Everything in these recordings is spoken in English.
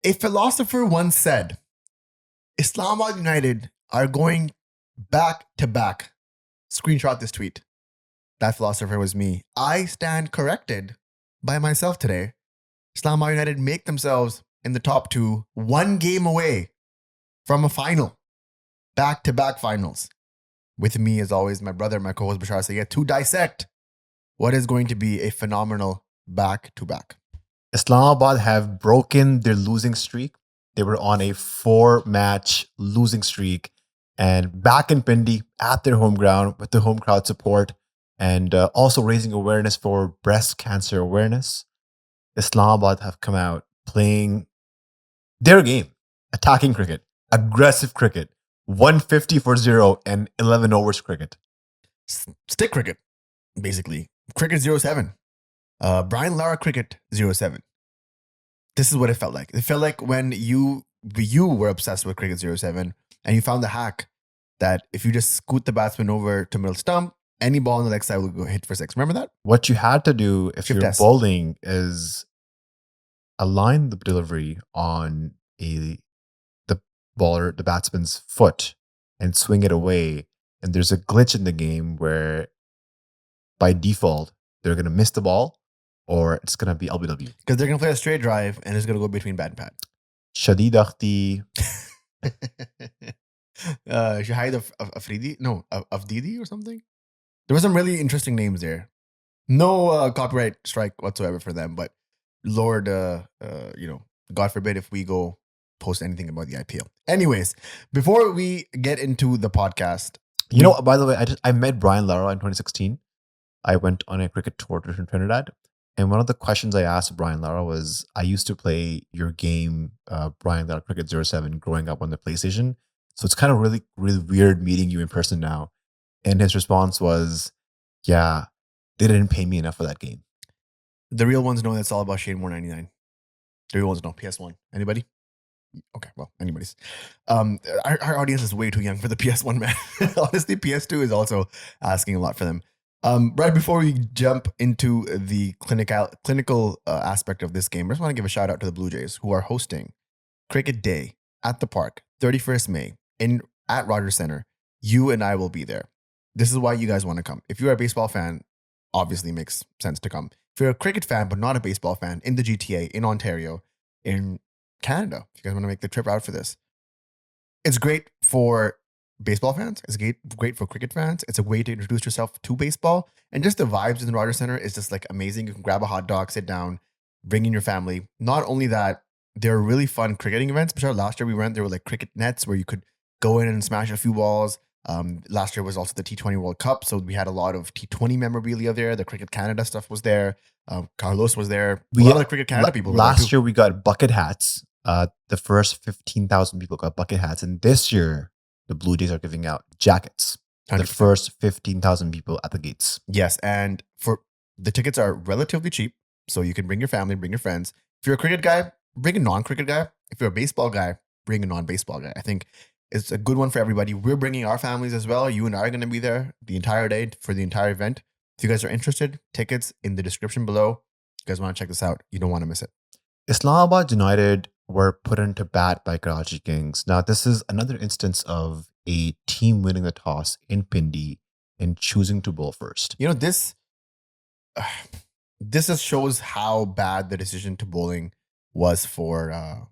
A philosopher once said, Islamabad United are going back to back. Screenshot this tweet. That philosopher was me. I stand corrected by myself today. Islamabad United make themselves in the top two, one game away from a final. Back to back finals. With me, as always, my brother, my co host Bashar Sayed, to dissect what is going to be a phenomenal back to back. Islamabad have broken their losing streak. They were on a 4-match losing streak and back in Pindi at their home ground with the home crowd support and also raising awareness for breast cancer awareness. Islamabad have come out playing their game, attacking cricket, aggressive cricket, 150 for 0 and 11 overs cricket. Stick cricket, basically. Cricket 07. Brian Lara cricket 07. This is what it felt like. It felt like when you were obsessed with cricket 07 and you found the hack that if you just scoot the batsman over to middle stump, any ball on the leg side will go hit for six. Remember that? What you had to do if you're bowling is align the delivery on the batsman's foot and swing it away. And there's a glitch in the game where by default, they're going to miss the ball or it's going to be LBW. Because they're going to play a straight drive and it's going to go between bat and pad. Shadid Akhti. Shahid Afridi? No, Afdidi or something? There were some really interesting names there. No copyright strike whatsoever for them, but Lord, God forbid if we go post anything about the IPL. Anyways, before we get into the podcast. By the way, I met Brian Lara in 2016. I went on a cricket tour to Trinidad. And one of the questions I asked Brian Lara was, I used to play your game, Brian Lara Cricket 07, growing up on the PlayStation. So it's kind of really, really weird meeting you in person now. And his response was, yeah, they didn't pay me enough for that game. The real ones know that's all about Shane Moore 99. The real ones know. PS1. Anybody? Okay, well, anybody's. Our audience is way too young for the PS1, man. Honestly, PS2 is also asking a lot for them. Right before we jump into the clinical aspect of this game, I just want to give a shout out to the Blue Jays who are hosting Cricket Day at the park, 31st May at Rogers Center. You and I will be there. This is why you guys want to come. If you're a baseball fan, obviously makes sense to come. If you're a cricket fan but not a baseball fan, in the GTA, in Ontario, in Canada, if you guys want to make the trip out for this, it's great for baseball fans. It's great for cricket fans. It's a way to introduce yourself to baseball. And just the vibes in the Rogers Center is just like amazing. You can grab a hot dog, sit down, bring in your family. Not only that, there are really fun cricketing events. But last year we went, there were like cricket nets where you could go in and smash a few balls. Last year was also the T20 World Cup. So we had a lot of T20 memorabilia there. The Cricket Canada stuff was there. Carlos was there. A lot of the Cricket Canada people were there last year we got bucket hats. The first 15,000 people got bucket hats. And this year, the Blue Jays are giving out jackets. 100%. The first 15,000 people at the gates. Yes, and for the tickets are relatively cheap. So you can bring your family, bring your friends. If you're a cricket guy, bring a non-cricket guy. If you're a baseball guy, bring a non-baseball guy. I think it's a good one for everybody. We're bringing our families as well. You and I are going to be there the entire day for the entire event. If you guys are interested, tickets in the description below. If you guys want to check this out, you don't want to miss it. Islamabad United were put into bat by Karachi Kings. Now, this is another instance of a team winning the toss in Pindi and choosing to bowl first. This just shows how bad the decision to bowling was for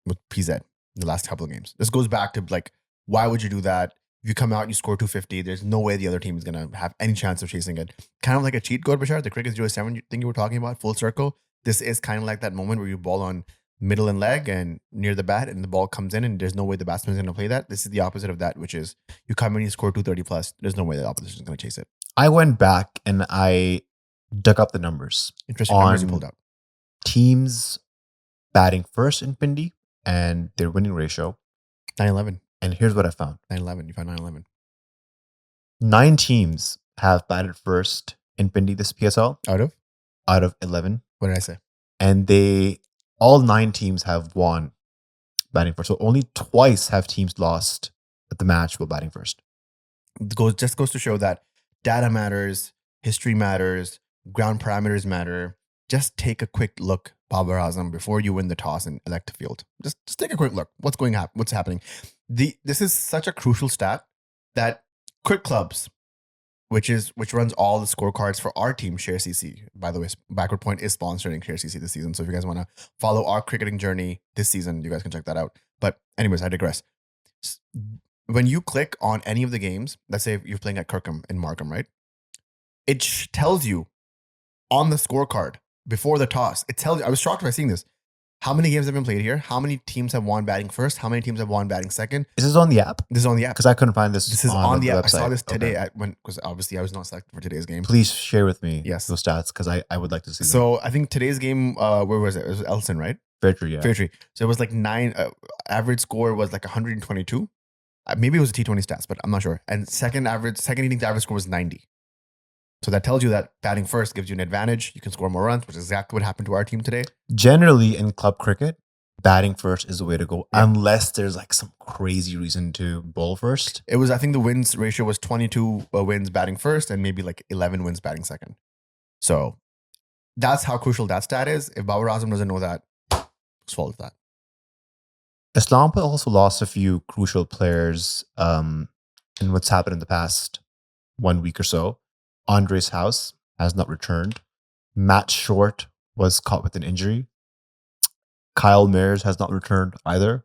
with PZ the last couple of games. This goes back to like, why would you do that? If you come out and you score 250, there's no way the other team is going to have any chance of chasing it. Kind of like a cheat code, Bashar, the Cricket 07 thing you were talking about, full circle. This is kind of like that moment where you ball on middle and leg and near the bat and the ball comes in and there's no way the batsman is going to play that. This is the opposite of that, which is you come in, you score 230 plus. There's no way the opposition is going to chase it. I went back and I dug up the numbers. Interesting numbers you pulled out. Teams batting first in Pindi and their winning ratio. 9-11. And here's what I found. 9-11. You found 9-11. 9 teams have batted first in Pindi this PSL. Out of 11. What did I say? And all 9 teams have won batting first. So only twice have teams lost at the match while batting first. It goes to show that data matters, history matters, ground parameters matter. just take a quick look, Babar Azam, before you win the toss and elect a field. Just take a quick look. What's happening? This is such a crucial stat that Quick Clubs, which runs all the scorecards for our team, Share CC. By the way, Backward Point is sponsoring Share CC this season. So if you guys want to follow our cricketing journey this season, you guys can check that out. But anyways, I digress. When you click on any of the games, let's say you're playing at Kirkham in Markham, right? It tells you on the scorecard before the toss. It tells you, I was shocked by seeing this. How many games have been played here? How many teams have won batting first? How many teams have won batting second? Is this on the app? This is on the app. Because I couldn't find this. This is on the app. website. I saw this today because obviously I was not selected for today's game. Please share with me Yes. those stats because I would like to see them. So I think today's game, where was it? It was Elson, right? Fairtree, yeah. Fairtree. So it was like 9. Average score was like 122. Maybe it was a T20 stats, but I'm not sure. And second innings average score was 90. So that tells you that batting first gives you an advantage. You can score more runs, which is exactly what happened to our team today. Generally in club cricket, batting first is the way to go, unless there's like some crazy reason to bowl first. It was, I think the wins ratio was 22 wins batting first and maybe like 11 wins batting second. So that's how crucial that stat is. If Babar Azam doesn't know that, whose fault is that? Islamabad also lost a few crucial players in what's happened in the past 1 week or so. Andres House has not returned. Matt Short was caught with an injury. Kyle Mayers has not returned either.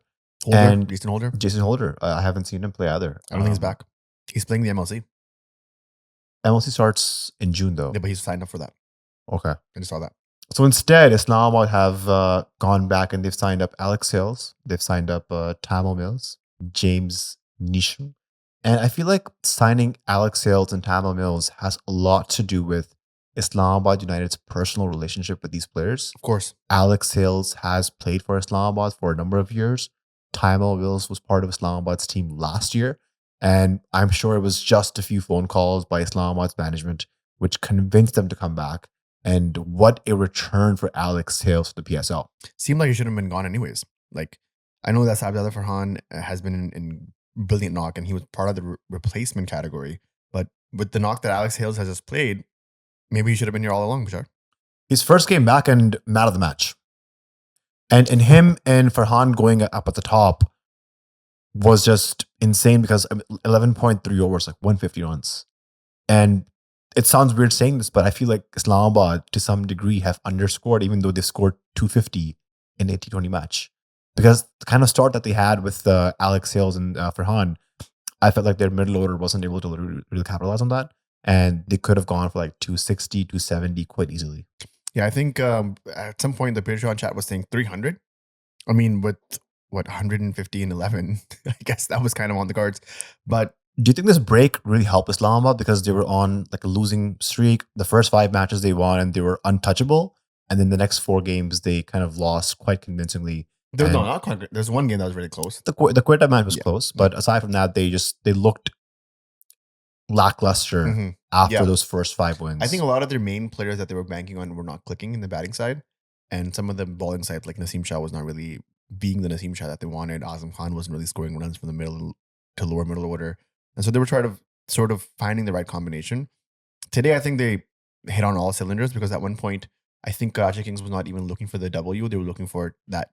Jason Holder? Jason Holder. I haven't seen him play either. I don't think he's back. He's playing the MLC. MLC starts in June though. Yeah, but he's signed up for that. Okay. I just saw that. So instead, Islamabad have gone back and they've signed up Alex Hales. They've signed up Tamil Mills, James Nisham. And I feel like signing Alex Hales and Tamil Mills has a lot to do with Islamabad United's personal relationship with these players. Of course. Alex Hales has played for Islamabad for a number of years. Tamil Mills was part of Islamabad's team last year. And I'm sure it was just a few phone calls by Islamabad's management which convinced them to come back. And what a return for Alex Hales for the PSL. Seemed like he should have been gone anyways. Like, I know that Sabzada Farhan has been in brilliant knock and he was part of the replacement category. But with the knock that Alex Hales has just played, maybe he should have been here all along, Bashar. His first game back and man of the match. And in him and Farhan going up at the top was just insane because 11.3 overs, like 150 runs. And it sounds weird saying this, but I feel like Islamabad to some degree have underscored, even though they scored 250 in a T20 match. Because the kind of start that they had with Alex Hales and Farhan, I felt like their middle order wasn't able to really capitalize on that. And they could have gone for like 260, 270 quite easily. Yeah, I think at some point the Patreon chat was saying 300. I mean, with what, 150 and 11, I guess that was kind of on the cards. But do you think this break really helped Islamabad because they were on like a losing streak? The first 5 matches they won and they were untouchable. And then the next 4 games they kind of lost quite convincingly. Not quite. There's one game that was really close. The Quetta match was close, but aside from that, they looked lackluster after those first 5 wins. I think a lot of their main players that they were banking on were not clicking in the batting side. And some of the bowling sides, like Naseem Shah, was not really being the Naseem Shah that they wanted. Azam Khan wasn't really scoring runs from the middle to lower middle order. And so they were trying to sort of finding the right combination. Today, I think they hit on all cylinders because at one point, I think Karachi Kings was not even looking for the W. They were looking for that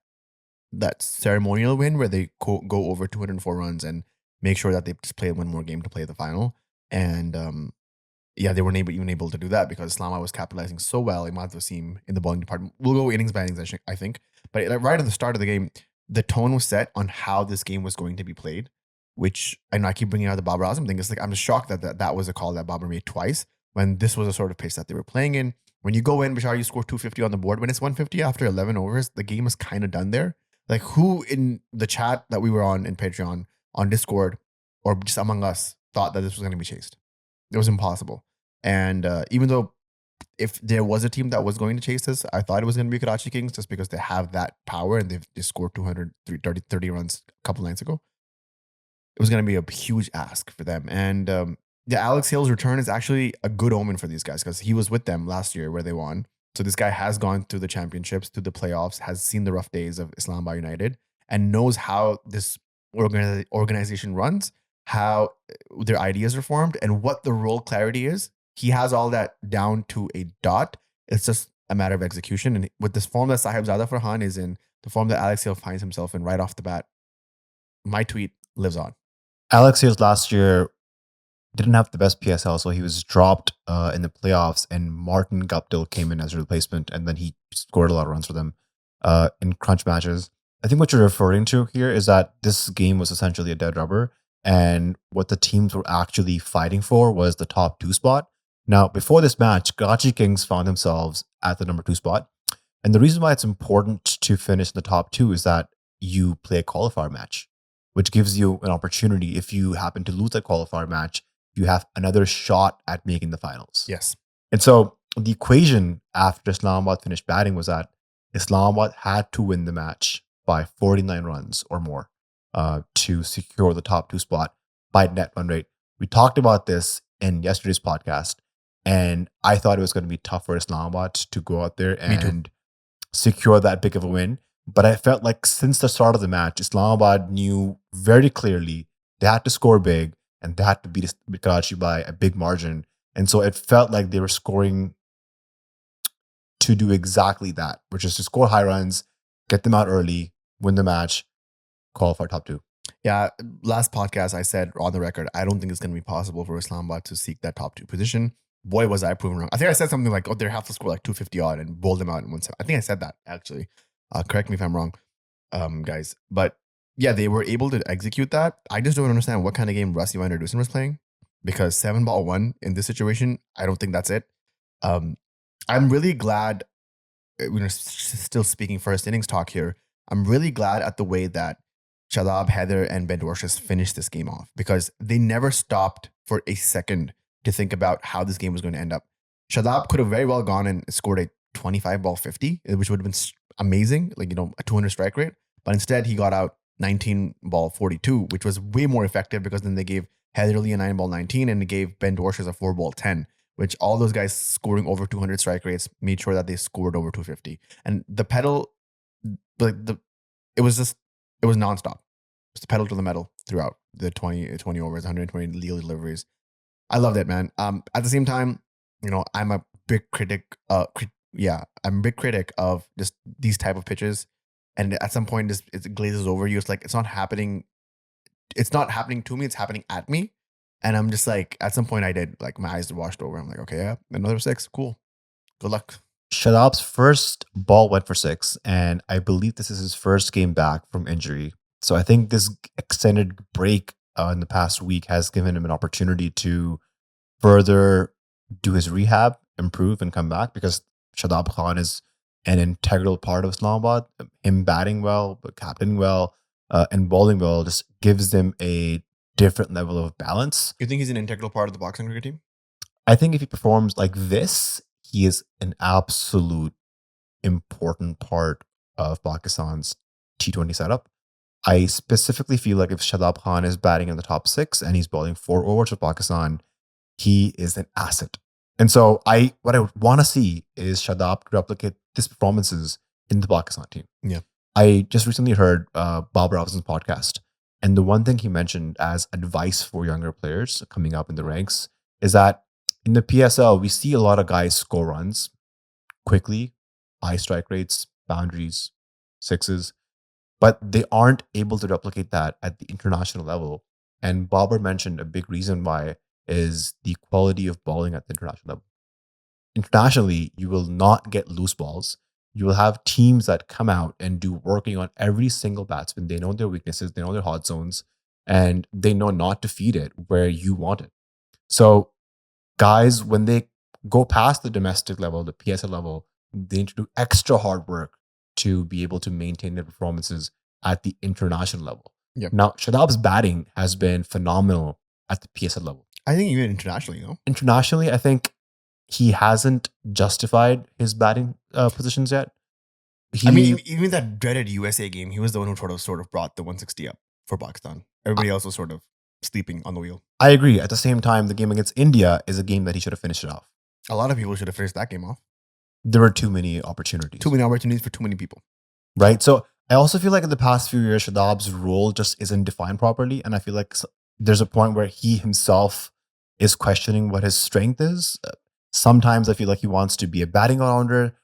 ceremonial win where they go over 204 runs and make sure that they just play one more game to play the final. And they weren't even able to do that because Islamabad was capitalizing so well. Imad Wasim in the bowling department. We'll go innings by innings, I think. But right at the start of the game, the tone was set on how this game was going to be played, which I know I keep bringing out the Babar Azam thing. It's like I'm just shocked that was a call that Babar made twice when this was a sort of pace that they were playing in. When you go in, Bashar, you score 250 on the board. When it's 150 after 11 overs, the game is kind of done there. Like, who in the chat that we were on in Patreon, on Discord, or just among us thought that this was going to be chased? It was impossible. And even though if there was a team that was going to chase this, I thought it was going to be Karachi Kings just because they have that power and they scored 230 runs a couple nights ago. It was going to be a huge ask for them. And Alex Hales' return is actually a good omen for these guys because he was with them last year where they won. So this guy has gone through the championships, through the playoffs, has seen the rough days of Islamabad United, and knows how this organization runs, how their ideas are formed, and what the role clarity is. He has all that down to a dot. It's just a matter of execution. And with this form that Sahibzada Farhan is in, the form that Alex Hill finds himself in right off the bat, my tweet lives on. Alex Hales last year didn't have the best PSL, so he was dropped in the playoffs, and Martin Guptill came in as a replacement, and then he scored a lot of runs for them in crunch matches. I think what you're referring to here is that this game was essentially a dead rubber, and what the teams were actually fighting for was the top 2 spot. Now, before this match, Karachi Kings found themselves at the number 2 spot, and the reason why it's important to finish in the top 2 is that you play a qualifier match, which gives you an opportunity. If you happen to lose that qualifier match, you have another shot at making the finals. Yes. And so the equation after Islamabad finished batting was that Islamabad had to win the match by 49 runs or more to secure the top 2 spot by net run rate. We talked about this in yesterday's podcast, and I thought it was going to be tough for Islamabad to go out there and secure that big of a win. But I felt like since the start of the match, Islamabad knew very clearly they had to score big and they had to beat Karachi by a big margin. And so it felt like they were scoring to do exactly that, which is to score high runs, get them out early, win the match, qualify top 2. Yeah, last podcast I said on the record, I don't think it's going to be possible for Islamabad to seek that top 2 position. Boy, was I proven wrong. I think I said something like, they have to score like 250 odd and bowl them out in 1-7. I think I said that, actually. Correct me if I'm wrong, guys. But yeah, they were able to execute that. I just don't understand what kind of game Rusty Van der Dusen was playing, because 7-1 in this situation, I don't think that's it. I'm really glad, still speaking first innings talk here, I'm really glad at the way that Shadab, Heather, and Ben Dorshus finished this game off, because they never stopped for a second to think about how this game was going to end up. Shadab could have very well gone and scored a 25 ball 50, which would have been amazing, like, a 200 strike rate. But instead, he got out 19 ball 42, which was way more effective, because then they gave Heatherly a 9 ball 19 and they gave Ben Dorshus a 4 ball 10, which all those guys scoring over 200 strike rates made sure that they scored over 250. And the pedal, it was nonstop. Just the pedal to the metal throughout the 20 overs, 120 legal deliveries. I loved it, man. At the same time, I'm a big critic. I'm a big critic of just these type of pitches, and at some point, it glazes over you. It's like it's not happening. It's not happening to me. It's happening at me, and I'm just like, at some point, I did, like, my eyes washed over. I'm like, okay, yeah, another 6, cool, good luck. Shadab's first ball went for 6, and I believe this is his first game back from injury. So I think this extended break in the past week has given him an opportunity to further do his rehab, improve, and come back, because Shadab Khan is an integral part of Islamabad. Him batting well, captaining well, and bowling well just gives them a different level of balance. You think he's an integral part of the boxing cricket team? I think if he performs like this, he is an absolute important part of Pakistan's T20 setup. I specifically feel like if Shadab Khan is batting in the top 6 and he's bowling 4 overs for Pakistan, he is an asset. And so what I want to see is Shadab replicate these performances in the Pakistan team. Yeah. I just recently heard Bob Robinson's podcast, and the one thing he mentioned as advice for younger players coming up in the ranks is that in the PSL, we see a lot of guys score runs quickly, high strike rates, boundaries, 6s, but they aren't able to replicate that at the international level. And Babar mentioned a big reason why is the quality of bowling at the international level. Internationally, you will not get loose balls. You will have teams that come out and do working on every single batsman. They know their weaknesses, they know their hot zones, and they know not to feed it where you want it. So guys, when they go past the domestic level, the PSL level, they need to do extra hard work to be able to maintain their performances at the international level. Yep. Now, Shadab's batting has been phenomenal at the PSL level. I think even internationally, Internationally, I think he hasn't justified his batting positions yet. Even that dreaded USA game, he was the one who sort of brought the 160 up for Pakistan. Everybody else was sort of sleeping on the wheel. I agree. At the same time, the game against India is a game that he should have finished it off. A lot of people should have finished that game off. There were too many opportunities. Too many opportunities for too many people. Right? So I also feel like in the past few years, Shadab's role just isn't defined properly. And I feel like there's a point where he himself is questioning what his strength is. Sometimes I feel like he wants to be a batting all-rounder.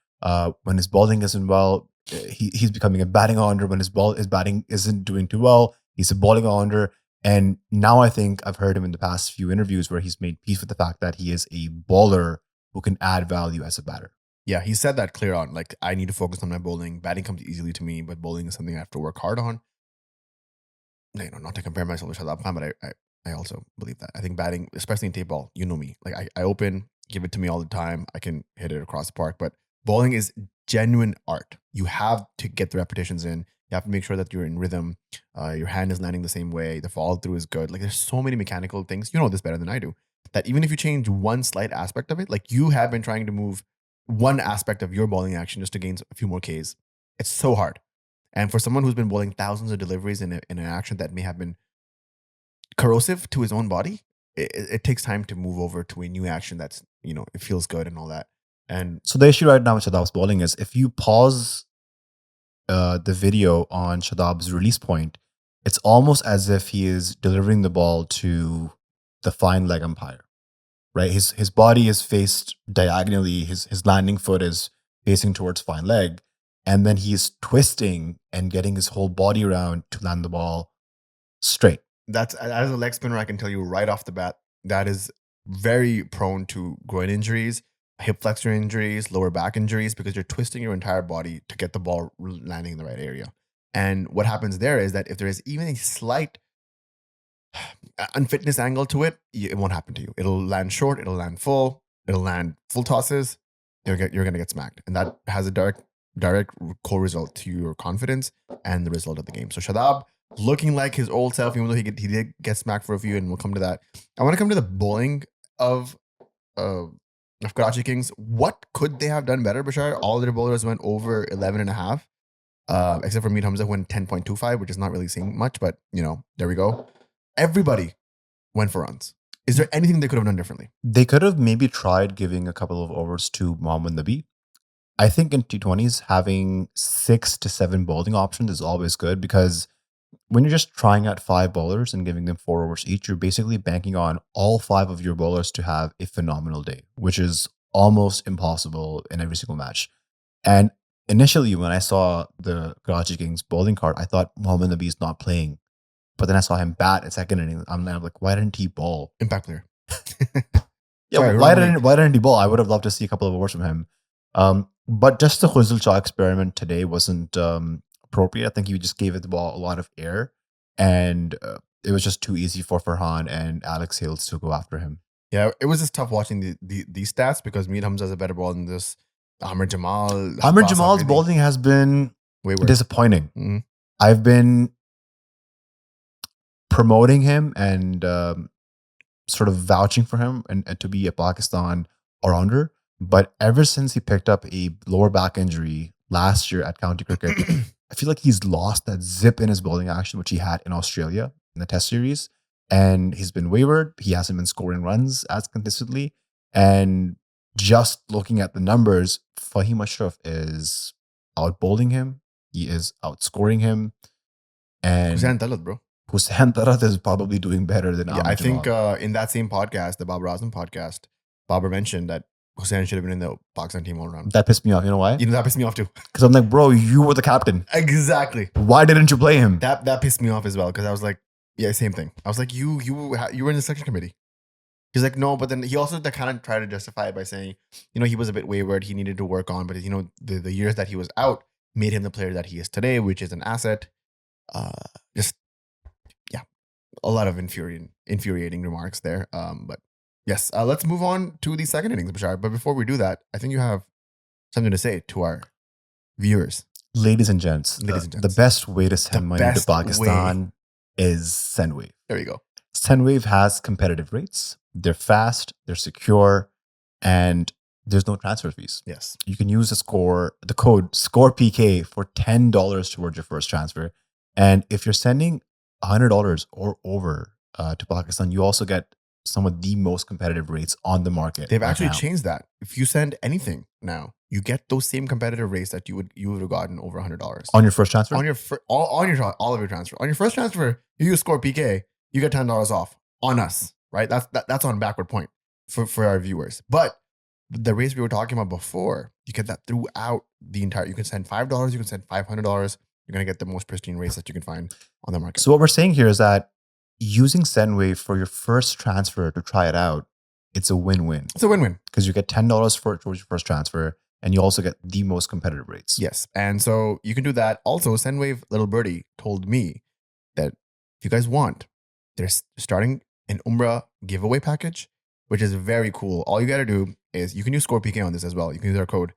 When his bowling isn't well, he's becoming a batting all-rounder. When his batting isn't doing too well, he's a bowling all-rounder. And now I think I've heard him in the past few interviews where he's made peace with the fact that he is a bowler who can add value as a batter. Yeah, he said that clear on. Like, I need to focus on my bowling. Batting comes easily to me, but bowling is something I have to work hard on. You know, not to compare myself with Shadab Khan, but I also believe that. I think batting, especially in tape ball, you know me. Like, I open, give it to me all the time. I can hit it across the park. But bowling is genuine art. You have to get the repetitions in. You have to make sure that you're in rhythm. Your hand is landing the same way. The follow through is good. Like, there's so many mechanical things. You know this better than I do. That even if you change one slight aspect of it, like you have been trying to move one aspect of your bowling action just to gain a few more Ks. It's so hard. And for someone who's been bowling thousands of deliveries in an action that may have been corrosive to his own body, it takes time to move over to a new action that's, you know, it feels good and all that. And so the issue right now with Shadab's bowling is if you pause the video on Shadab's release point, it's almost as if he is delivering the ball to the fine leg umpire, right? His body is faced diagonally. His landing foot is facing towards fine leg. And then he's twisting and getting his whole body around to land the ball straight. That's, as a leg spinner, I can tell you right off the bat, that is very prone to groin injuries, hip flexor injuries, lower back injuries, because you're twisting your entire body to get the ball landing in the right area. And what happens there is that if there is even a slight unfitness angle to it, it won't happen to you. It'll land short, it'll land full, it'll land full tosses. You're going to get smacked. And that has a direct co-result to your confidence and the result of the game. So Shadab, looking like his old self, even though he did get smacked for a few, and we'll come to that. I want to come to the bowling of Karachi Kings. What could they have done better, Bashar? All their bowlers went over 11.5, except for Meet Hamza, who went 10.25, which is not really saying much, but, you know, there we go. Everybody went for runs. Is there anything they could have done differently? They could have maybe tried giving a couple of overs to Mohammad Nabi. I think in T20s, having 6 to 7 bowling options is always good, because when you're just trying out 5 bowlers and giving them 4 overs each, you're basically banking on all 5 of your bowlers to have a phenomenal day, which is almost impossible in every single match. And initially, when I saw the Karachi Kings bowling card, I thought Mohammad Nabi is not playing. But then I saw him bat at second inning. I'm like, why didn't he bowl? Impact player. Yeah, Sorry, why didn't he bowl? I would have loved to see a couple of overs from him. But just the Khuzul Shah experiment today wasn't appropriate. I think he just gave it the ball a lot of air, and it was just too easy for Farhan and Alex Hales to go after him. Yeah, it was just tough watching these stats, because Meet Hamza has a better ball than this. Amir Jamal's bowling has been wayward, disappointing. Mm-hmm. I've been promoting him and sort of vouching for him and to be a Pakistan all-rounder. But ever since he picked up a lower back injury last year at county cricket, I feel like he's lost that zip in his bowling action, which he had in Australia in the Test series. And he's been wayward. He hasn't been scoring runs as consistently. And just looking at the numbers, Fahim Ashraf is out bowling him. He is outscoring him. And Hussain Talat, bro. Hussain Talat is probably doing better than I think in that same podcast, the Babar Azam podcast, Babar mentioned that Hussain should have been in the Pakistan team all around. That pissed me off. You know why? You know, that pissed me off too. Because I'm like, bro, you were the captain. Exactly. Why didn't you play him? That pissed me off as well, because I was like, yeah, same thing. I was like, you were in the selection committee. He's like, no, but then he also kind of tried to justify it by saying, you know, he was a bit wayward. He needed to work on, but, you know, the years that he was out made him the player that he is today, which is an asset. Just, yeah, a lot of infuriating remarks there. But yes, let's move on to the second innings, Bashar. But before we do that, I think you have something to say to our viewers. Ladies and gents, the best way to send money to Pakistan is Sendwave. There you go. Sendwave has competitive rates. They're fast, they're secure, and there's no transfer fees. Yes. You can use the code SCOREPK for $10 towards your first transfer. And if you're sending $100 or over to Pakistan, you also get some of the most competitive rates on the market. They've actually changed that. If you send anything now, you get those same competitive rates that you would have gotten over $100 on your first transfer. On your all of your transfer. On your first transfer, you use Score PK, you get $10 off on us, right? That's on backward point for our viewers. But the race we were talking about before, you get that throughout the entire. You can send $5, you can send $500. You're gonna get the most pristine race that you can find on the market. So what we're saying here is that using Sendwave for your first transfer to try it out, it's a win-win. It's a win-win. Because you get $10 towards your first transfer, and you also get the most competitive rates. Yes. And so you can do that. Also, Sendwave Little Birdie told me that if you guys want, they're starting an Umrah giveaway package, which is very cool. All you got to do is you can use ScorePK on this as well. You can use our code.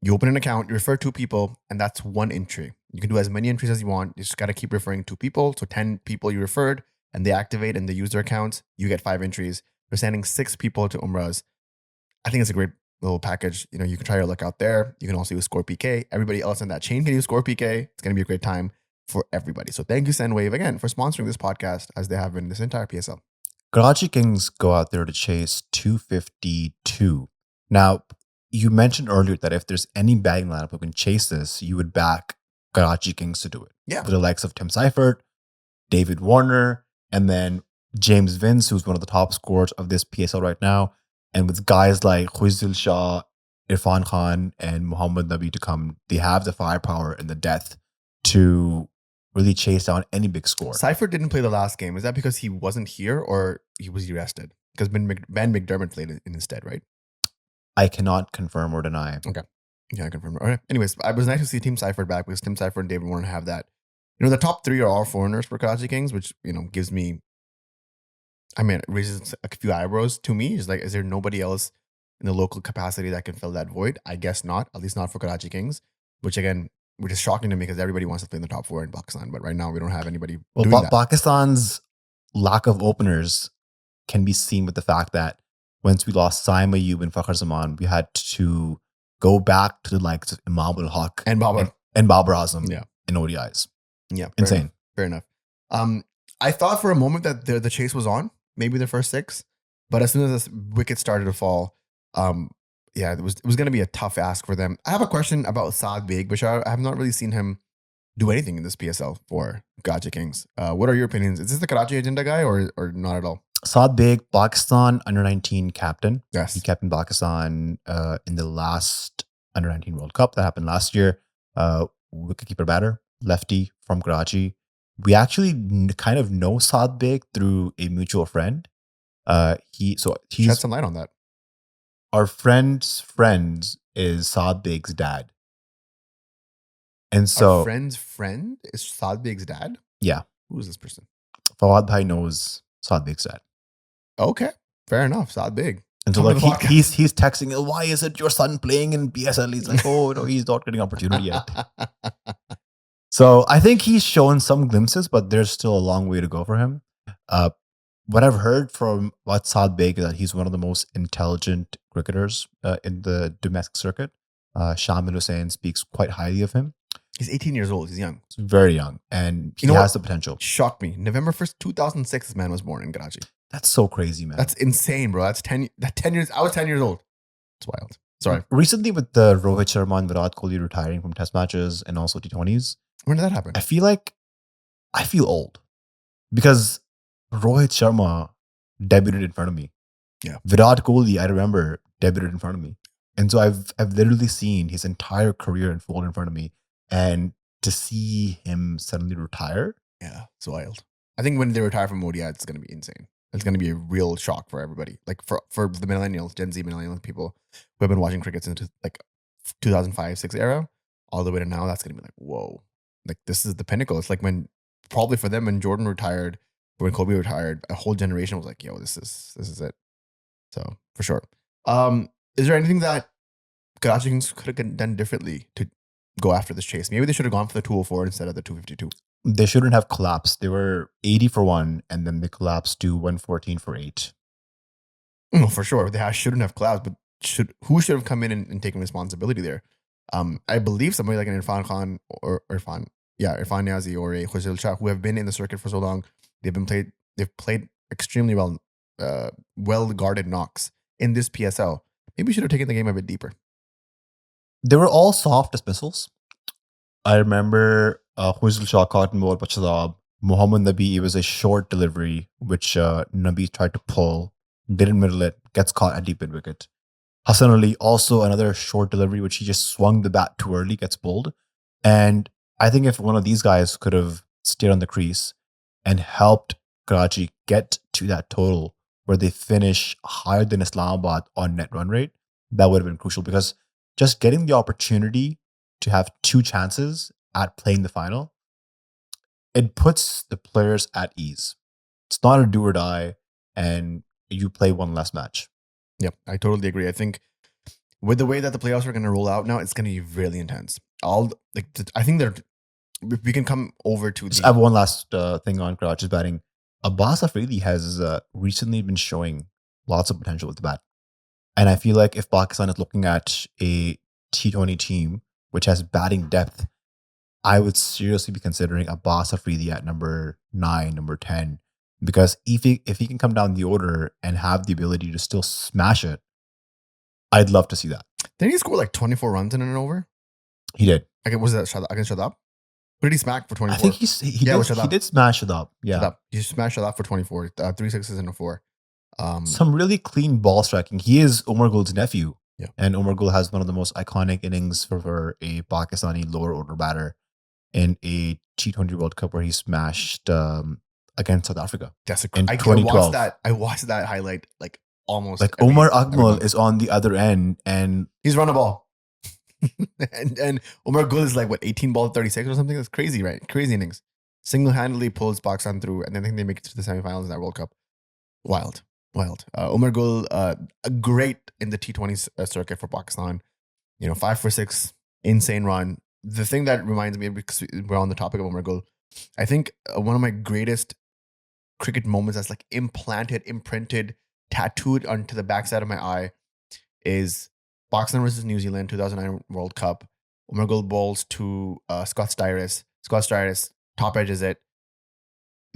You open an account, you refer 2 people, and that's 1 entry. You can do as many entries as you want. You just got to keep referring 2 people. So 10 people you referred, and they activate and they use their accounts. You get 5 entries. We're sending 6 people to Umrahs. I think it's a great little package. You know, you can try your luck out there. You can also use ScorePK. Everybody else in that chain can use ScorePK. It's going to be a great time for everybody. So thank you, Sendwave, again, for sponsoring this podcast as they have been this entire PSL. Karachi Kings go out there to chase 252. Now, you mentioned earlier that if there's any batting lineup who can chase this, you would back Karachi Kings to do it. Yeah. With the likes of Tim Seifert, David Warner, and then James Vince, who's one of the top scorers of this PSL right now. And with guys like Huizil Shah, Irfan Khan, and Mohammad Nabi to come, they have the firepower and the depth to really chase down any big score. Seifert didn't play the last game. Is that because he wasn't here or he was arrested? Because Ben McDermott played it instead, right? I cannot confirm or deny. Okay. Yeah, I confirm. All right. Anyways, it was nice to see Tim Seifert back because Tim Seifert and David Warner have that. You know, the top 3 are all foreigners for Karachi Kings, which, you know, gives me, I mean, it raises a few eyebrows to me. It's like, is there nobody else in the local capacity that can fill that void? I guess not, at least not for Karachi Kings, which again, which is shocking to me because everybody wants to play in the top 4 in Pakistan. But right now, we don't have anybody doing that. Pakistan's lack of openers can be seen with the fact that once we lost Saim Ayyub and Fakhar Zaman, we had to go back to the likes of Imam ul Haq and Babar Azam Yeah. in ODIs. Yeah. Insane. Fair enough. I thought for a moment that the chase was on, maybe the first 6, but as soon as this wicket started to fall, yeah, it was going to be a tough ask for them. I have a question about Saad Beg Bashar. I have not really seen him do anything in this PSL for Karachi Kings. What are your opinions? Is this the Karachi agenda guy or not at all? Saad Beg, Pakistan under-19 captain. Yes. He captained Pakistan in the last under-19 World Cup that happened last year. Wicketkeeper batter, lefty from Karachi. We actually kind of know Saad Beg through a mutual friend. He's Shed some light on that. Our friend's friend is Saad Beg's dad. And so our friend's friend is Saad Beg's dad? Yeah. Who is this person? Fawad Bhai knows Saad Beg's dad. Okay. Fair enough. Saad Beg. And so like he's texting, why isn't your son playing in PSL? He's like, oh no, he's not getting opportunity yet. So I think he's shown some glimpses, but there's still a long way to go for him. What I've heard from Saad Beg is that he's one of the most intelligent cricketers in the domestic circuit. Shamil Hussain speaks quite highly of him. He's 18 years old. He's young. He's very young. And he has the potential. Shocked me. November 1st, 2006, this man was born in Karachi. That's so crazy, man. That's insane, bro. That's 10 years. I was 10 years old. It's wild. Sorry. Recently with the Rohit Sharma and Virat Kohli retiring from test matches and also T20s. When did that happen? I feel old. Because Rohit Sharma debuted in front of me. Yeah. Virat Kohli, I remember, debuted in front of me. And so I've literally seen his entire career unfold in front of me. And to see him suddenly retire. Yeah, it's wild. I think when they retire from ODI, it's going to be insane. It's going to be a real shock for everybody. Like for the millennials, Gen Z millennial people who have been watching cricket since like 2005-6 era, all the way to now, that's going to be like, whoa. Like this is the pinnacle. It's like probably for them when Jordan retired, when Kobe retired, a whole generation was like, yo, this is it. So for sure. Is there anything that Karachi Kings could have done differently to go after this chase? Maybe they should have gone for the 204 instead of the 252. They shouldn't have collapsed. They were 80 for 1, and then they collapsed to 114 for 8. No, for sure. They shouldn't have collapsed, but who should have come in and taken responsibility there? I believe somebody like an Irfan Khan or Irfan Niazi or a Huizil Shah who have been in the circuit for so long. They've played extremely well guarded knocks in this PSL. Maybe we should have taken the game a bit deeper. They were all soft dismissals. I remember Huizil Shah caught in ball, Shadab. Mohammad Nabi, it was a short delivery, which Nabi tried to pull, didn't middle it, gets caught at deep mid wicket. Hassan Ali, also another short delivery, which he just swung the bat too early, gets bowled. And I think if one of these guys could have stayed on the crease and helped Karachi get to that total where they finish higher than Islamabad on net run rate, that would have been crucial, because just getting the opportunity to have two chances at playing the final, it puts the players at ease. It's not a do or die, and you play one less match. Yep, I totally agree. I think with the way that the playoffs are going to roll out now, it's going to be really intense. I think we can come over to I have the one last thing on Karachi's batting. Abbas Afridi has recently been showing lots of potential with the bat. And I feel like if Pakistan is looking at a T20 team which has batting depth, I would seriously be considering Abbas Afridi at number 9, number 10. Because if he can come down the order and have the ability to still smash it, I'd love to see that. Didn't he score like 24 runs in an over? He did. Was that against Shadab? Pretty smacked for 24. I think he did smash it up. Yeah. Shadab. He smashed Shadab for 24. 3 sixes and a 4. Some really clean ball striking. He is Umar Gul's nephew. Yeah. And Umar Gul has one of the most iconic innings for a Pakistani lower order batter in a T20 World Cup where he smashed against South Africa. That's in 2012. I watched that highlight like almost. Like Omar Akmal is on the other end and he's run a ball. and Umar Gul is like, what, 18 ball 36 or something? That's crazy, right? Crazy innings. Single-handedly pulls Pakistan through, and I think they make it to the semifinals in that World Cup. Wild. Umar Gul, great in the T20 circuit for Pakistan. 5 for 6, insane run. The thing that reminds me, because we're on the topic of Umar Gul, I think one of my greatest cricket moments that's like imprinted, tattooed onto the backside of my eye is Pakistan versus New Zealand 2009 World Cup. Umar Gul bowls to Scott Styris. Scott Styris top edges it.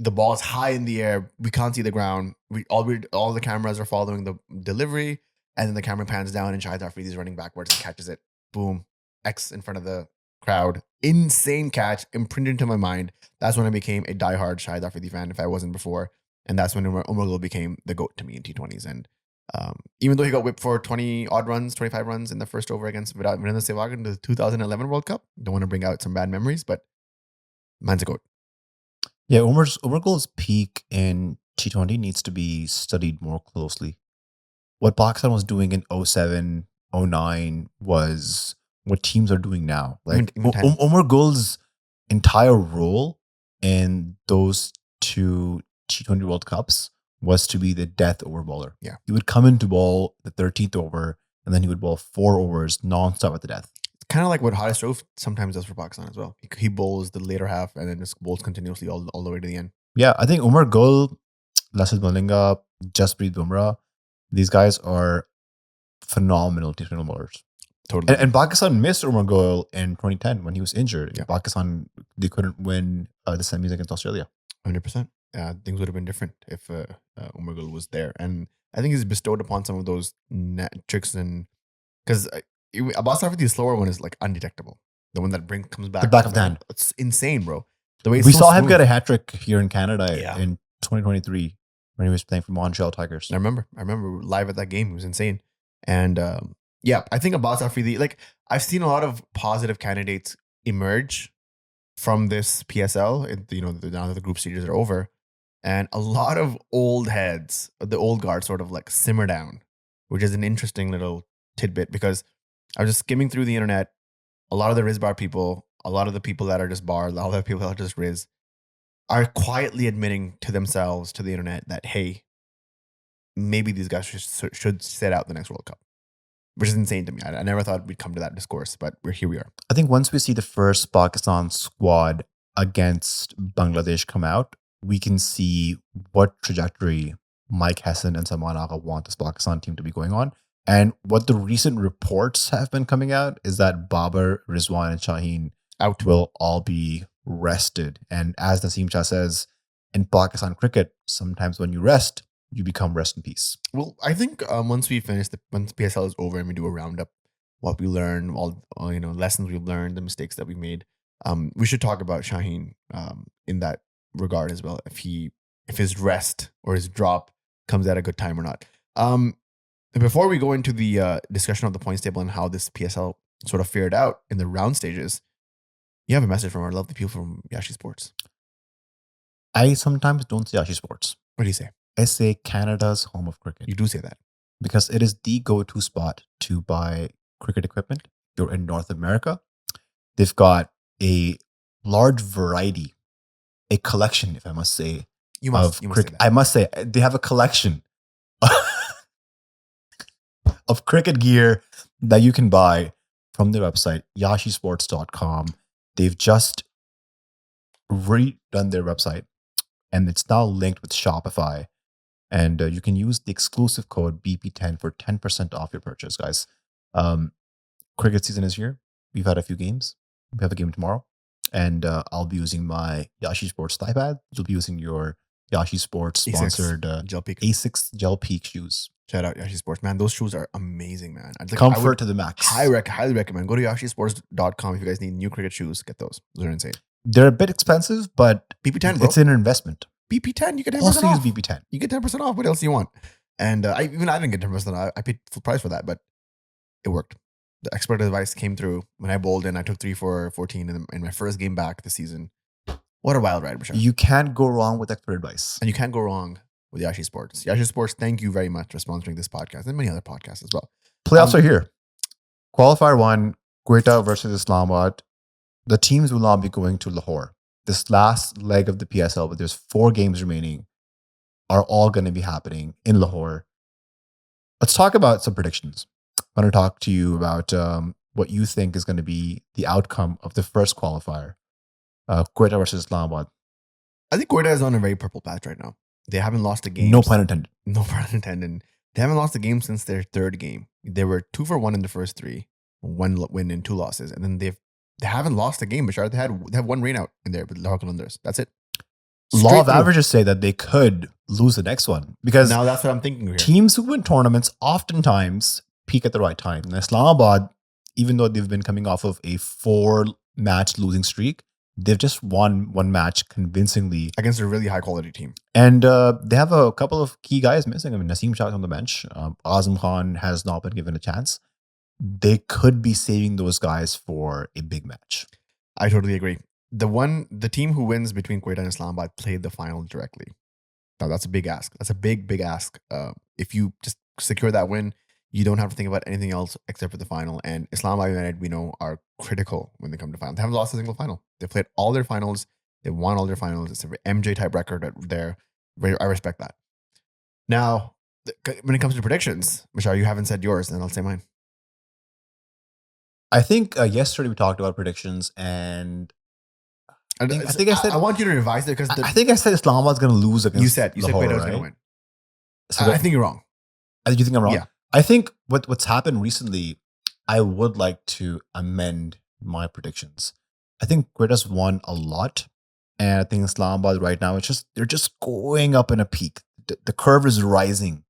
The ball is high in the air. We can't see the ground. All the cameras are following the delivery, and then the camera pans down, and Shahid Afridi is running backwards and catches it. Boom, X in front of the crowd. Insane catch, imprinted into my mind. That's when I became a diehard Shahid Afridi fan, if I wasn't before. And that's when Umar Gul became the GOAT to me in T20s. And even though he got whipped for 20-odd runs, 25 runs in the first over against Virendra Sehwag in the 2011 World Cup, don't want to bring out some bad memories, but man's a GOAT. Yeah, Umar Gul's peak in T20 needs to be studied more closely. What Pakistan was doing in 07, 09 was what teams are doing now. Like Umar Gul's entire role in those two T20 World Cups was to be the death over bowler. Yeah. He would come in to bowl the 13th over, and then he would bowl 4 overs nonstop at the death. Kind of like what Haris Rauf sometimes does for Pakistan as well. He bowls the later half and then just bowls continuously all the way to the end. Yeah, I think Umar Gul, Lasith Malinga, Jasprit Bumrah, these guys are phenomenal T20 bowlers. Totally. And Pakistan missed Umar Gul in 2010 when he was injured. Yeah. Pakistan, they couldn't win the semis against Australia. 100%. Things would have been different if Umar Gul was there. And I think he's bestowed upon some of those tricks, and because Abbas Afridi's slower one is like undetectable. The one that comes back. The back of the hand. It's insane, bro. The way we saw him get a hat trick here in Canada in 2023 when he was playing for Montreal Tigers. I remember live at that game. It was insane. And I think Abbas Afridi, like, I've seen a lot of positive candidates emerge from this PSL. Now that the group stages are over, and a lot of old heads, the old guard, sort of like simmer down, which is an interesting little tidbit, because I was just skimming through the internet. A lot of the Riz Bar people, a lot of the people that are just bar, a lot of the people that are just Riz, are quietly admitting to themselves, to the internet, that, hey, maybe these guys should sit out the next World Cup, which is insane to me. I never thought we'd come to that discourse, but here we are. I think once we see the first Pakistan squad against Bangladesh come out, we can see what trajectory Mike Hesson and Salman Agha want this Pakistan team to be going on. And what the recent reports have been coming out is that Babar, Rizwan, and Shaheen will all be rested. And as Naseem Shah says, in Pakistan cricket, sometimes when you rest, you become rest in peace. Well, I think once PSL is over and we do a roundup, what we learn, all lessons we've learned, the mistakes that we made, we should talk about Shaheen in that regard as well. If his rest or his drop comes at a good time or not. And before we go into the discussion of the points table and how this PSL sort of fared out in the round stages, you have a message from our lovely people from Yashi Sports. I sometimes don't say Yashi Sports. What do you say? I say Canada's home of cricket. You do say that. Because it is the go-to spot to buy cricket equipment. You're in North America. They've got a large variety, a collection, if I must say, You must say that. I must say, they have a collection of cricket gear that you can buy from their website, yashisports.com. They've just redone their website, and it's now linked with Shopify. And you can use the exclusive code BP10 for 10% off your purchase, guys. Cricket season is here. We've had a few games. We have a game tomorrow. And I'll be using my Yashi Sports thigh pad. You'll be using your Yashi Sports sponsored A6 Gel Peak shoes. Shout out Yashi Sports. Man, those shoes are amazing, man. Comfort to the max. Highly recommend. Go to yashisports.com if you guys need new cricket shoes. Get those. Those are insane. They're a bit expensive, but BP10, bro. It's an investment. BP10, you get 10% also off. use BP10. You get 10% off. What else do you want? And I didn't get 10% off. I paid full price for that, but it worked. The expert advice came through when I bowled in. I took 3 for 14 in my first game back this season. What a wild ride, Bashar. You can't go wrong with expert advice. And you can't go wrong with Yashi Sports. Yashi Sports, thank you very much for sponsoring this podcast and many other podcasts as well. Playoffs are here. Qualifier 1, Quetta versus Islamabad. The teams will now be going to Lahore. This last leg of the PSL, but there's 4 games remaining, are all going to be happening in Lahore. Let's talk about some predictions. I want to talk to you about what you think is going to be the outcome of the first qualifier, Quetta versus Islamabad. I think Quetta is on a very purple patch right now. They haven't lost a game. No pun intended. No pun intended. They haven't lost a game since their third game. They were 2 for 1 in the first 3, 1 win and 2 losses, and then they haven't lost a game, Bashar. They have 1 rain out in there with Lahore Qalandars. That's it. Law of averages say that they could lose the next one because now that's what I'm thinking here. Teams who win tournaments oftentimes peak at the right time. And Islamabad, even though they've been coming off of a 4-match losing streak, they've just won 1 match convincingly against a really high quality team. And they have a couple of key guys missing. I mean, Naseem Shah's on the bench. Azam Khan has not been given a chance. They could be saving those guys for a big match. I totally agree. The team who wins between Quetta and Islamabad played the final directly. Now that's a big ask. That's a big ask. If you just secure that win, you don't have to think about anything else except for the final. And Islamabad United, we know, are critical when they come to final. They haven't lost a single final. They played all their finals. They won all their finals. It's an MJ type record there. I respect that. Now, when it comes to predictions, Michelle, you haven't said yours, and I'll say mine. I think yesterday we talked about predictions, and I think I said I want you to revise it because I think I said Islamabad's going to lose against. You said Lahore, Quetta was going to win. So I think you're wrong. Do you think I'm wrong? Yeah. I think what's happened recently, I would like to amend my predictions. I think Quetta's won a lot, and I think Islamabad right now they're just going up in a peak. The curve is rising,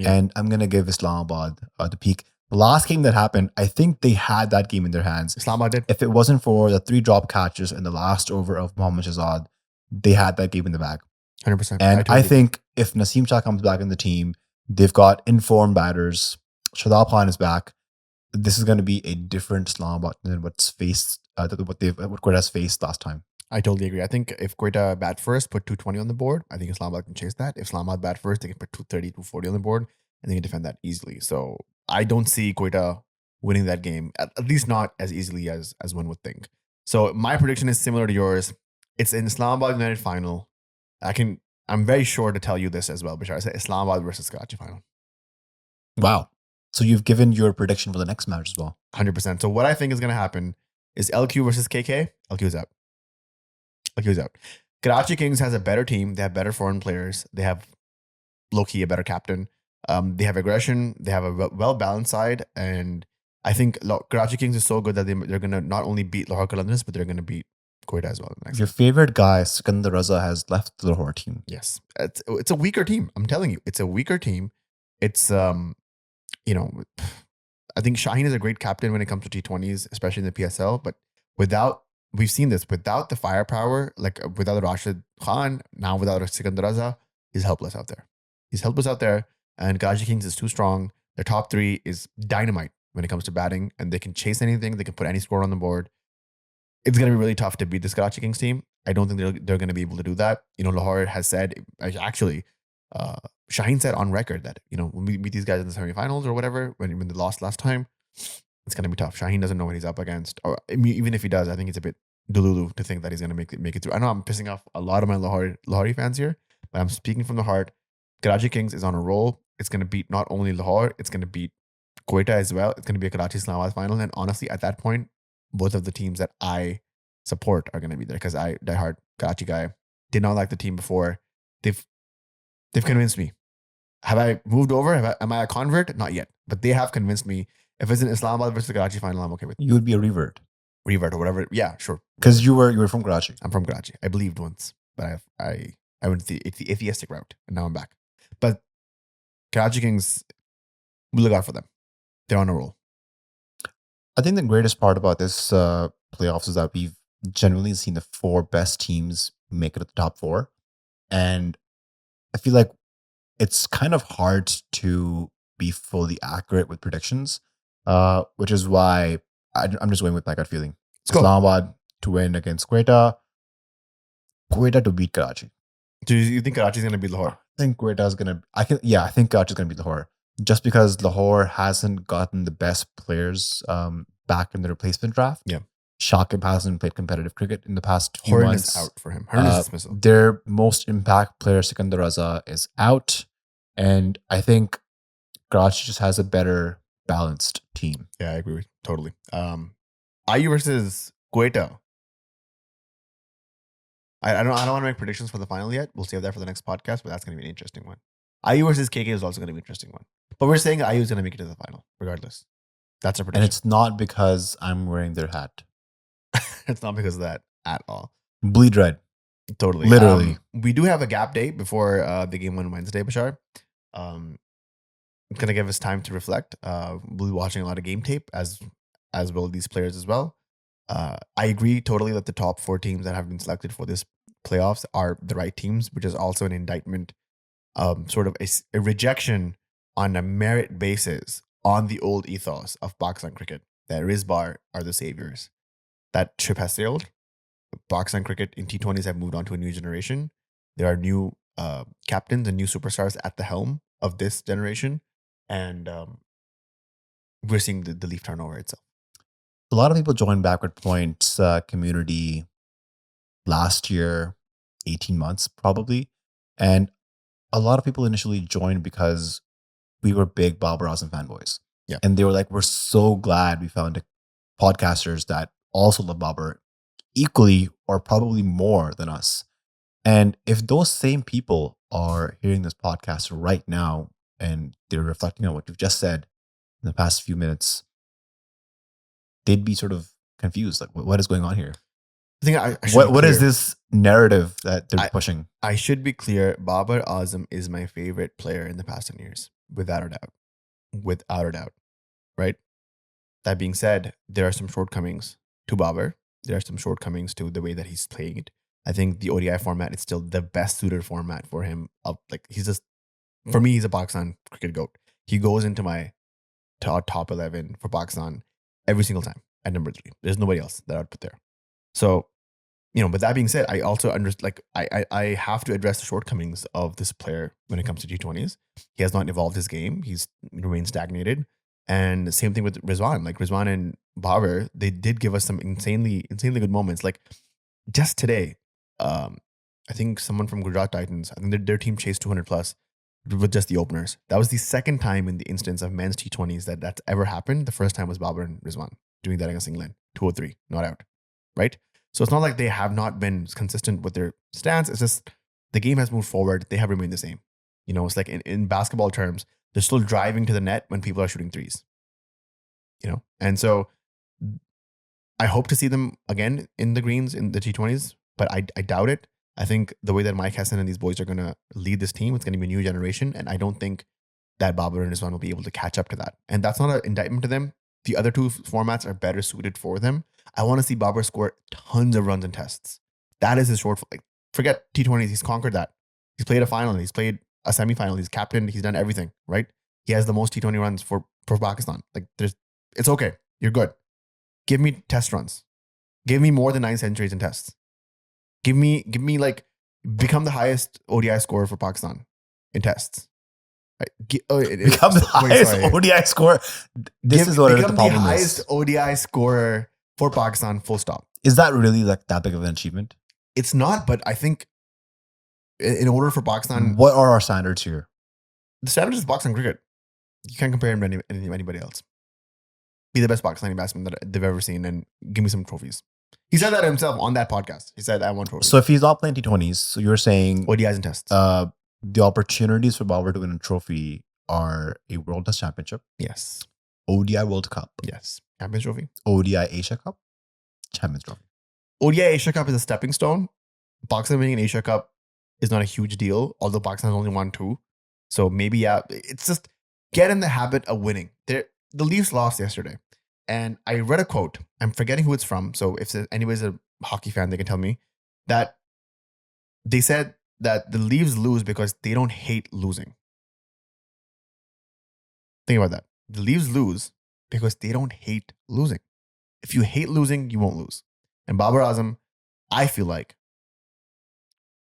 and I'm gonna give Islamabad the peak. The last game that happened, I think they had that game in their hands. Islamabad did. If it wasn't for the 3 drop catches in the last over of Mohammad Shahzad, they had that game in the bag. 100%. And I think if Naseem Shah comes back in the team, they've got informed batters. Shadab Khan is back. This is going to be a different Islamabad than what Quetta has faced last time. I totally agree. I think if Quetta bat first, put 220 on the board, I think Islamabad can chase that. If Islamabad bat first, they can put 230, 240 on the board, and they can defend that easily. So I don't see Quetta winning that game, at least not as easily as one would think. So my prediction is similar to yours. It's an Islamabad United final. I'm very sure to tell you this as well, Bashar. I said Islamabad versus Karachi final. Wow. So you've given your prediction for the next match as well. 100%. So what I think is going to happen is LQ versus KK. LQ's out. LQ's out. Karachi Kings has a better team. They have better foreign players. They have low-key a better captain. They have aggression. They have a well-balanced side. And I think Karachi Kings is so good that they're going to not only beat Lahore Qalandars, but they're going to beat Quetta as well. Your favorite guy, Sikandar Raza, has left the Lahore team. Yes. It's a weaker team. I'm telling you. It's a weaker team. It's, I think Shaheen is a great captain when it comes to T20s, especially in the PSL. But we've seen this, without the firepower, like without Rashid Khan, now without Sikandar Raza, he's helpless out there. And Karachi Kings is too strong. Their top three is dynamite when it comes to batting, and they can chase anything. They can put any score on the board. It's going to be really tough to beat this Karachi Kings team. I don't think they're going to be able to do that. Lahore has said, actually, Shaheen said on record that, when we meet these guys in the semifinals or whatever, when they lost last time, it's going to be tough. Shaheen doesn't know what he's up against. Or even if he does, I think it's a bit delulu to think that he's going to make it through. I know I'm pissing off a lot of my Lahore fans here, but I'm speaking from the heart. Karachi Kings is on a roll. It's going to beat not only Lahore, it's going to beat Quetta as well. It's going to be a Karachi Islamabad final. And honestly, at that point, both of the teams that I support are going to be there because I, diehard Karachi guy, did not like the team before. They've convinced me. Have I moved over? Am I a convert? Not yet. But they have convinced me. If it's an Islamabad versus Karachi final, I'm okay with it. You would be a revert. Revert or whatever. Yeah, sure. Because you were from Karachi. I'm from Karachi. I believed once, but I went the atheistic route, and now I'm back. But Karachi Kings, we look out for them. They're on a roll. I think the greatest part about this playoffs is that we've generally seen the 4 best teams make it to the top 4. And I feel like it's kind of hard to be fully accurate with predictions, which is why I'm just going with my gut feeling. Islamabad to win against Quetta to beat Karachi. Do you think Karachi's going to beat Lahore? I think Quetta's going to... I think Karachi's going to beat Lahore. Just because Lahore hasn't gotten the best players back in the replacement draft. Yeah. Shakib hasn't played competitive cricket in the past few months. Is out for him. Horn is dismissal. Their most impact player, Sikandar Raza, is out. And I think Karachi just has a better balanced team. Yeah, I agree with totally. IU versus Quetta. I don't want to make predictions for the final yet. We'll save that for the next podcast, but that's going to be an interesting one. IU versus KK is also going to be an interesting one. But we're saying IU is going to make it to the final, regardless. That's our prediction. And it's not because I'm wearing their hat. It's not because of that at all. Bleed red. Totally. Literally. We do have a gap day before the game on Wednesday, Bashar. It's going to give us time to reflect. We'll be watching a lot of game tape, as will these players as well. I agree totally that the top 4 teams that have been selected for this playoffs are the right teams, which is also an indictment, sort of a rejection on a merit basis on the old ethos of Pakistan cricket, that Rizbar are the saviors. That ship has sailed. Pakistan cricket in T20s have moved on to a new generation. There are new captains and new superstars at the helm of this generation. And we're seeing the leaf turnover itself. A lot of people joined Backward Point's community last year, 18 months probably. And a lot of people initially joined because we were big Babar Azam fanboys. Yeah. And they were like, we're so glad we found podcasters that also love Babar equally or probably more than us. And if those same people are hearing this podcast right now and they're reflecting on what you've just said in the past few minutes, they'd be sort of confused. Like, what is going on here? I think what is this narrative that they're pushing? I should be clear. Babar Azam is my favorite player in the past 10 years, without a doubt. Without a doubt. Right? That being said, there are some shortcomings to Babar. There are some shortcomings to the way that he's playing it. I think the ODI format is still the best suited format for him. For me, he's a Pakistan cricket GOAT. He goes into my top 11 for Pakistan every single time at number 3. There's nobody else that I'd put there. So, but that being said, I also I have to address the shortcomings of this player when it comes to T20s. He has not evolved his game. He's remained stagnated. And the same thing with Rizwan. Like Rizwan and Babar, they did give us some insanely good moments. Like just today, I think someone from Gujarat Titans, I think their team chased 200 plus with just the openers. That was the second time in the instance of men's T20s that's ever happened. The first time was Babar and Rizwan doing that against England. 203, not out. Right? So it's not like they have not been consistent with their stance. It's just the game has moved forward. They have remained the same. It's like in basketball terms, they're still driving to the net when people are shooting threes. And so I hope to see them again in the greens in the T20s, but I doubt it. I think the way that Mike Hesson and these boys are going to lead this team, it's going to be a new generation. And I don't think that Babar and Rizwan will be able to catch up to that. And that's not an indictment to them. The other 2 formats are better suited for them. I want to see Babar score tons of runs in tests. That is his shortfall. Like, forget T20s. He's conquered that. He's played a final. He's played a semifinal. He's captained. He's done everything, right? He has the most T20 runs for Pakistan. Like it's okay. You're good. Give me test runs. Give me more than 9 centuries in tests. Give me like become the highest ODI scorer for Pakistan in tests. Become the highest ODI scorer. This is what the problem is. Become the highest ODI scorer for Pakistan, full stop. Is that really like that big of an achievement? It's not, but I think in order for Pakistan... What are our standards here? The standards is Pakistan cricket. You can't compare him to anybody else. Be the best Pakistani batsman that they've ever seen and give me some trophies. He said that himself on that podcast. He said, I want trophies. So if he's not playing T20s, so you're saying... ODIs and tests. The opportunities for Babar to win a trophy are a World Test Championship. Yes. ODI World Cup. Yes. Champions Trophy. ODI Asia Cup. Champions Trophy. ODI Asia Cup is a stepping stone. Pakistan winning an Asia Cup is not a huge deal, although Pakistan has only won 2. So maybe, yeah, it's just get in the habit of winning. The Leafs lost yesterday. And I read a quote. I'm forgetting who it's from. So if anybody's a hockey fan, they can tell me that they said that the Leafs lose because they don't hate losing. Think about that. The Leafs lose because they don't hate losing. If you hate losing, you won't lose. And Babar Azam, I feel like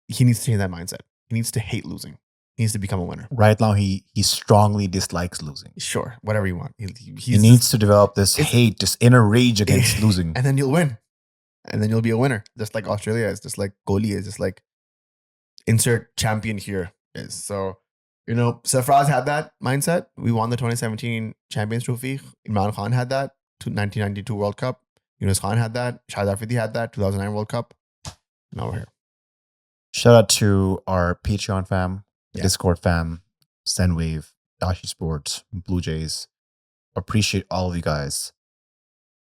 he needs to change that mindset. He needs to hate losing. He needs to become a winner. Right now, he strongly dislikes losing. Sure, whatever you want. He needs to develop this hate, this inner rage against losing. And then you'll win. And then you'll be a winner. Just like Australia is, just like Kohli is, just like insert champion here is. So, Sarfraz had that mindset. We won the 2017 Champions Trophy. Imran Khan had that. 1992 World Cup. Yunus Khan had that. Shahid Afridi had that. 2009 World Cup. Now we're here. Shout out to our Patreon fam, Discord fam, Sendwave, Dashi Sports, Blue Jays. Appreciate all of you guys.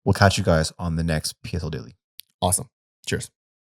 We'll catch you guys on the next PSL Daily. Awesome. Cheers.